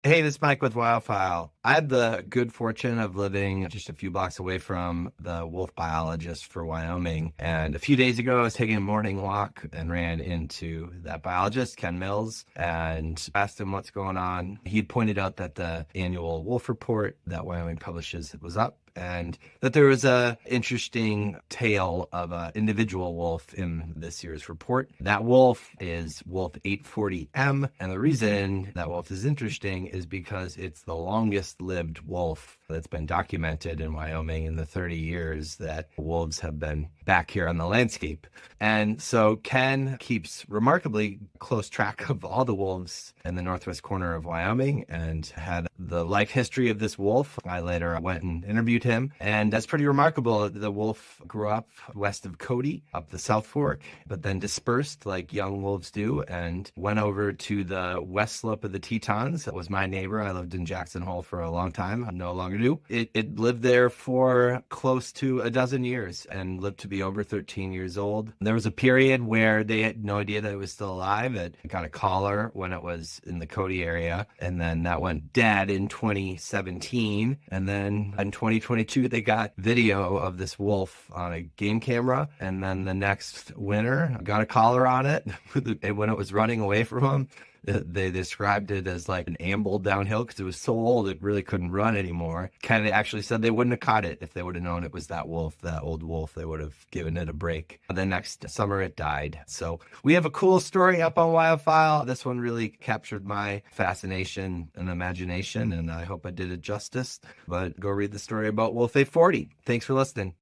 Hey, this is Mike with WyoFile. I had the good fortune of living just a few blocks away from the wolf biologist for Wyoming. And a few days ago, I was taking a morning walk and ran into that biologist, Ken Mills, and asked him what's going on. He'd pointed out that the annual wolf report that Wyoming publishes was up, and that there was a interesting tale of an individual wolf in this year's report. That wolf is Wolf 840M, and the reason that wolf is interesting is because it's the longest lived wolf that's been documented in Wyoming in the 30 years that wolves have been back here on the landscape. And so Ken keeps remarkably close track of all the wolves in the northwest corner of Wyoming and had the life history of this wolf. I later went and interviewed him, and that's pretty remarkable. The wolf grew up west of Cody, up the South Fork, but then dispersed like young wolves do and went over to the west slope of the Tetons. That was my neighbor. I lived in Jackson Hole for a long time. I no longer do. It lived there for close to a dozen years and lived to be over 13 years old. There was a period where they had no idea that it was still alive. It got a collar when it was in the Cody area, and then that went dead in 2017. And then in 2022, they got video of this wolf on a game camera. And then the next winter, got a collar on it. And when it was running away from them, they described it as like an amble downhill because it was so old it really couldn't run anymore. Kind of actually said they wouldn't have caught it if they would have known it was that wolf, that old wolf. They would have given it a break. The next summer it died. So we have a cool story up on WyoFile. This one really captured my fascination and imagination, and I hope I did it justice. But go read the story about Wolf 840. Thanks for listening.